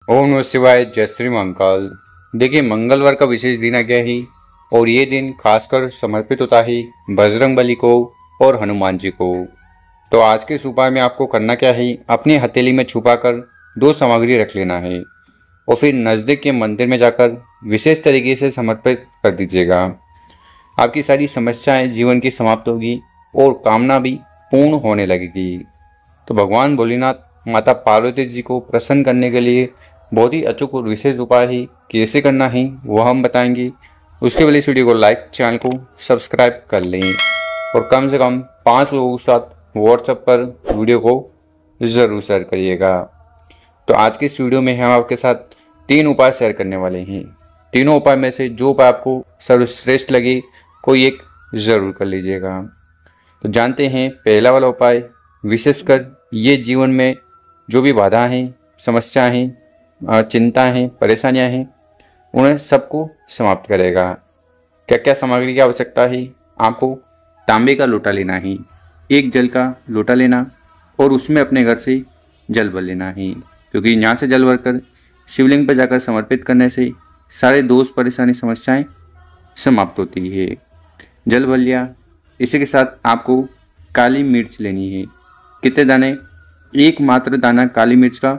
ओम नमः शिवाय। जय श्री महाकाल। देखिए, मंगलवार का विशेष दिन आ गया ही और ये दिन खासकर समर्पित होता है बजरंग बली को और हनुमान जी को। तो आज के इस उपाय में आपको करना क्या है, अपनी हथेली में छुपाकर दो सामग्री रख लेना है और फिर नज़दीक के मंदिर में जाकर विशेष तरीके से समर्पित कर दीजिएगा। आपकी सारी समस्याएं जीवन की समाप्त होगी और कामना भी पूर्ण होने लगेगी। तो भगवान भोलेनाथ माता पार्वती जी को प्रसन्न करने के लिए बहुत ही अचूक और विशेष उपाय है। कैसे करना है वह हम बताएंगे। उसके पहले इस वीडियो को लाइक, चैनल को सब्सक्राइब कर लें और कम से कम 5 लोगों के साथ व्हाट्सएप पर वीडियो को ज़रूर शेयर करिएगा। तो आज की इस वीडियो में हम आपके साथ 3 उपाय शेयर करने वाले हैं। तीनों उपाय में से जो उपाय आपको सर्वश्रेष्ठ लगे कोई एक ज़रूर कर लीजिएगा। तो जानते हैं पहला वाला उपाय, विशेषकर ये जीवन में जो भी बाधा हैं, समस्या हैं, चिंता हैं, परेशानियां हैं, उन्हें सबको समाप्त करेगा। क्या क्या सामग्री की आवश्यकता है? आपको तांबे का लोटा लेना है, एक जल का लोटा लेना और उसमें अपने घर से जल भर लेना है, क्योंकि यहाँ से जल भरकर शिवलिंग पर जाकर समर्पित करने से सारे दोष, परेशानी, समस्याएं समाप्त होती है। जल भर लिया। इसी के साथ आपको काली मिर्च लेनी है। कितने दाने? एक मात्र दाना काली मिर्च का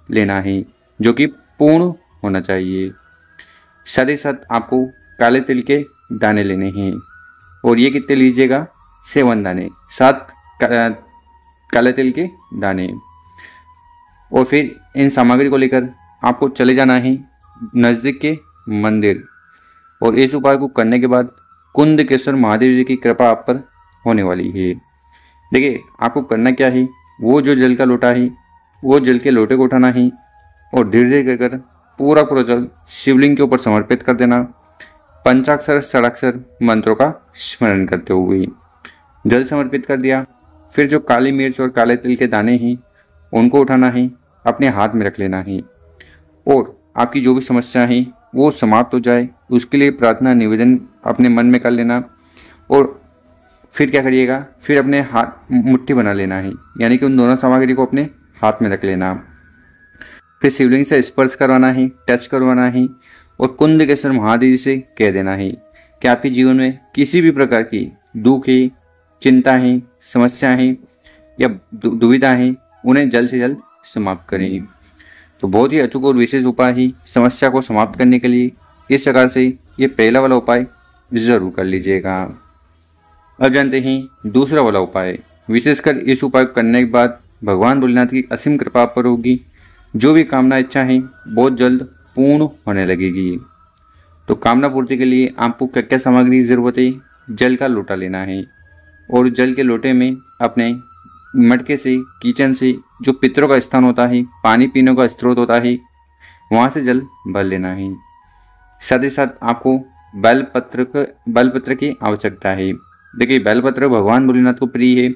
लेना है, जो कि पूर्ण होना चाहिए। साथ ही साथ आपको काले तिल के दाने लेने हैं और ये कितने लीजिएगा? 7 दाने, 7 काले तिल के दाने। और फिर इन सामग्री को लेकर आपको चले जाना है नज़दीक के मंदिर और इस उपाय को करने के बाद कुंदकेश्वर महादेव जी की कृपा आप पर होने वाली है। देखिए, आपको करना क्या है, वो जो जल का लोटा है वो जल के लोटे को उठाना है और धीरे धीरे कर पूरा जल शिवलिंग के ऊपर समर्पित कर देना। पंचाक्षर षडाक्षर मंत्रों का स्मरण करते हुए जल समर्पित कर दिया। फिर जो काली मिर्च और काले तिल के दाने हैं उनको उठाना है, अपने हाथ में रख लेना है और आपकी जो भी समस्या है वो समाप्त हो जाए उसके लिए प्रार्थना निवेदन अपने मन में कर लेना। और फिर क्या करिएगा, फिर अपने हाथ मुट्ठी बना लेना है, यानी कि उन दोनों सामग्री को अपने हाथ में रख लेना। फिर शिवलिंग से स्पर्श करवाना है, टच करवाना है और कुंदकेश्वर महादेव जी से कह देना है कि आपके जीवन में किसी भी प्रकार की दुख है, चिंता है, समस्या है या दुविधा है, उन्हें जल्द से जल्द समाप्त करें। तो बहुत ही अचूक और विशेष उपाय है समस्या को समाप्त करने के लिए। इस प्रकार से ये पहला वाला उपाय ज़रूर कर लीजिएगा। अब जानते हैं दूसरा वाला उपाय। विशेषकर इस उपाय करने के बाद भगवान भोलेनाथ की असीम कृपा पर होगी। जो भी कामना इच्छा है बहुत जल्द पूर्ण होने लगेगी। तो कामना पूर्ति के लिए आपको क्या क्या सामग्री की ज़रूरत है? जल का लोटा लेना है और जल के लोटे में अपने मटके से, किचन से, जो पितरों का स्थान होता है, पानी पीने का स्रोत होता है, वहाँ से जल भर लेना है। साथ ही साथ आपको बेलपत्र की आवश्यकता है। देखिए, बेलपत्र भगवान भोलेनाथ को प्रिय है,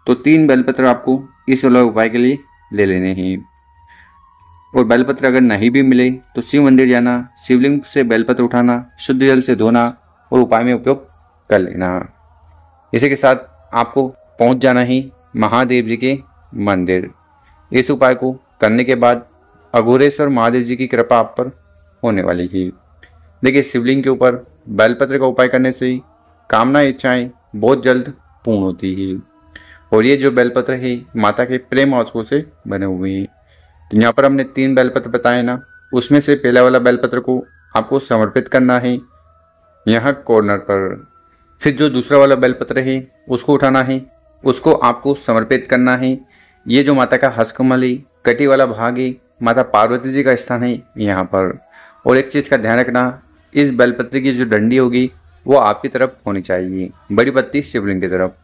तो 3 बेलपत्र आपको इस वाले उपाय के लिए ले लेने हैं। और बेलपत्र अगर नहीं भी मिले तो शिव मंदिर जाना, शिवलिंग से बेलपत्र उठाना, शुद्ध जल से धोना और उपाय में उपयोग कर लेना। इसी के साथ आपको पहुंच जाना है महादेव जी के मंदिर। इस उपाय को करने के बाद अघोरेश्वर महादेव जी की कृपा आप पर होने वाली है। देखिए, शिवलिंग के ऊपर बेलपत्र का उपाय करने से कामना इच्छाएं बहुत जल्द पूर्ण होती है और ये जो बेलपत्र है माता के प्रेम औषधों से बने हुए हैं। तो यहाँ पर हमने 3 बेलपत्र बताए ना, उसमें से पहला वाला बेलपत्र को आपको समर्पित करना है यहाँ कॉर्नर पर। फिर जो दूसरा वाला बेलपत्र है उसको उठाना है, उसको आपको समर्पित करना है। ये जो माता का हस्तकमल है, कटी वाला भाग है, माता पार्वती जी का स्थान है यहाँ पर। और एक चीज़ का ध्यान रखना, इस बेलपत्र की जो डंडी होगी वो आपकी तरफ होनी चाहिए, बड़ी पत्ती शिवलिंग की तरफ।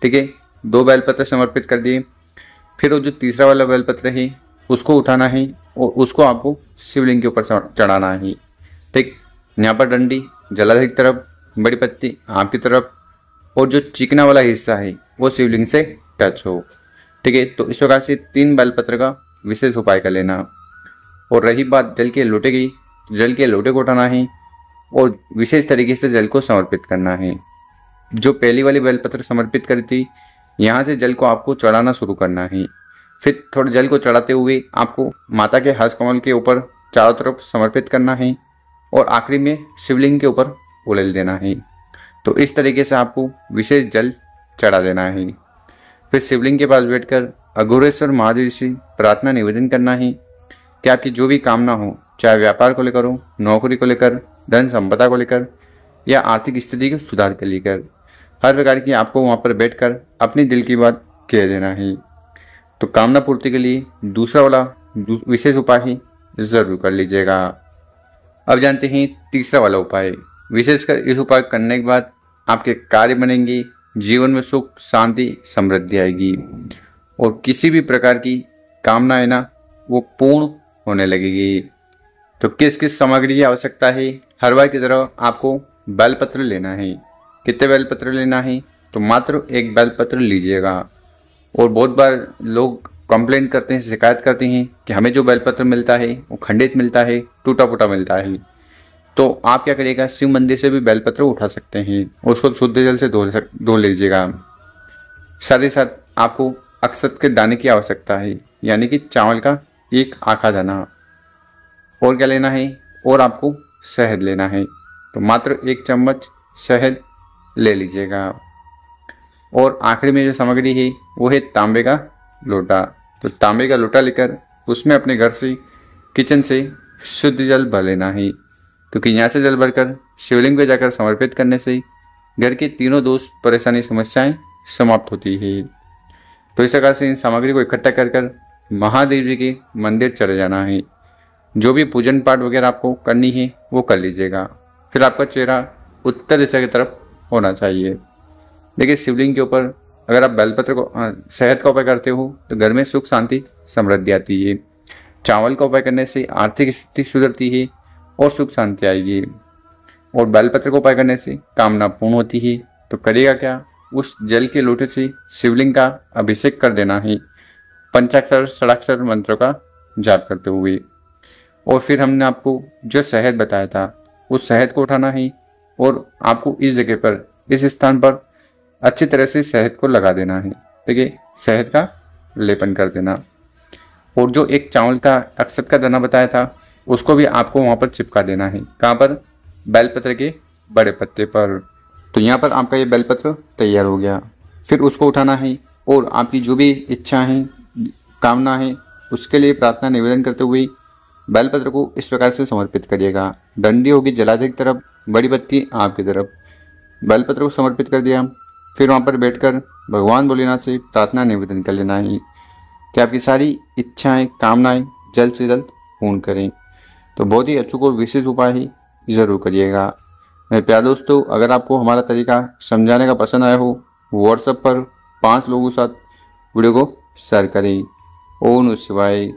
ठीक है, 2 बेलपत्र समर्पित कर दिए। फिर वो जो तीसरा वाला बेलपत्र है उसको उठाना है और उसको आपको शिवलिंग के ऊपर चढ़ाना है। ठीक, यहाँ पर डंडी जलाधार की तरफ, बड़ी पत्ती आपकी तरफ और जो चिकना वाला हिस्सा है वो शिवलिंग से टच हो। ठीक है, तो इस प्रकार से 3 बेलपत्र का विशेष उपाय कर लेना। और रही बात जल के लोटे की, जल के लोटे को उठाना है और विशेष तरीके से जल को समर्पित करना है। जो पहली वाली बेलपत्र समर्पित करी थी, यहाँ से जल को आपको चढ़ाना शुरू करना है। फिर थोड़े जल को चढ़ाते हुए आपको माता के हस्त कमल के ऊपर चारों तरफ समर्पित करना है और आखिरी में शिवलिंग के ऊपर उड़ेल देना है। तो इस तरीके से आपको विशेष जल चढ़ा देना है। फिर शिवलिंग के पास बैठकर अघोरेश्वर महादेव से प्रार्थना निवेदन करना है कि आपकी जो भी कामना हो, चाहे व्यापार को लेकर हो, नौकरी को लेकर, धन संपदा को लेकर या आर्थिक स्थिति के सुधार के लेकर, हर प्रकार की आपको वहाँ पर बैठकर अपनी दिल की बात कह देना है। तो कामना पूर्ति के लिए दूसरा वाला विशेष उपाय ही जरूर कर लीजिएगा। अब जानते हैं तीसरा वाला उपाय। विशेषकर इस उपाय करने के बाद आपके कार्य बनेंगे, जीवन में सुख शांति समृद्धि आएगी और किसी भी प्रकार की कामना है ना वो पूर्ण होने लगेगी। तो किस किस सामग्री की आवश्यकता है? हर बार की तरह आपको बेलपत्र लेना है। कितने बेलपत्र लेना है? तो मात्र एक बेलपत्र लीजिएगा। और बहुत बार लोग कंप्लेंट करते हैं, शिकायत करते हैं कि हमें जो बेलपत्र मिलता है वो खंडित मिलता है, टूटा फूटा मिलता है। तो आप क्या करिएगा, शिव मंदिर से भी बेलपत्र उठा सकते हैं, उसको शुद्ध जल से धो लीजिएगा। साथ ही साथ आपको अक्षत के दाने की आवश्यकता है, यानी कि चावल का एक आखा दाना। और क्या लेना है? और आपको शहद लेना है। तो मात्र 1 चम्मच शहद ले लीजिएगा। और आखिरी में जो सामग्री है वो है तांबे का लोटा। तो तांबे का लोटा लेकर उसमें अपने घर से, किचन से शुद्ध जल भर लेना है, क्योंकि यहाँ से जल भरकर शिवलिंग को जाकर समर्पित करने से घर की तीनों दोष परेशानी समस्याएं समाप्त होती है। तो इस प्रकार से इन सामग्री को इकट्ठा कर महादेव जी के मंदिर चले जाना है। जो भी पूजन पाठ वगैरह आपको करनी है वो कर लीजिएगा। फिर आपका चेहरा उत्तर दिशा की तरफ होना चाहिए। देखिए, शिवलिंग के ऊपर अगर आप बेलपत्र को शहद का उपाय करते हो तो घर में सुख शांति समृद्धि आती है। चावल का उपाय करने से आर्थिक स्थिति सुधरती है और सुख शांति आएगी। और बेलपत्र का उपाय करने से कामना पूर्ण होती है। तो करिएगा क्या, उस जल के लोटे से शिवलिंग का अभिषेक कर देना है, पंचाक्षर षडाक्षर मंत्रों का जाप करते हुए। और फिर हमने आपको जो शहद बताया था उस शहद को उठाना है और आपको इस जगह पर, इस स्थान पर अच्छी तरह से शहद को लगा देना है। देखिए, शहद का लेपन कर देना। और जो एक चावल का अक्षत का दाना बताया था उसको भी आपको वहाँ पर चिपका देना है। कहाँ पर? बेलपत्र के बड़े पत्ते पर। तो यहाँ पर आपका ये बेलपत्र तैयार हो गया। फिर उसको उठाना है और आपकी जो भी इच्छा है, कामना है, उसके लिए प्रार्थना निवेदन करते हुए बेलपत्र को इस प्रकार से समर्पित करिएगा। डंडी होगी जलाधि की तरफ, बड़ी बत्ती आपकी तरफ। बेलपत्र को समर्पित कर दिया। फिर वहाँ पर बैठकर भगवान भोलेनाथ से प्रार्थना निवेदन कर लेना है कि आपकी सारी इच्छाएं, कामनाएं जल्द से जल्द पूर्ण करें। तो बहुत ही अचूक और विशेष उपाय ही जरूर करिएगा। मेरे प्यारे दोस्तों, अगर आपको हमारा तरीका समझाने का पसंद आया हो, व्हाट्सएप पर 5 लोगों के साथ वीडियो को शेयर करें। ओम नमः शिवाय।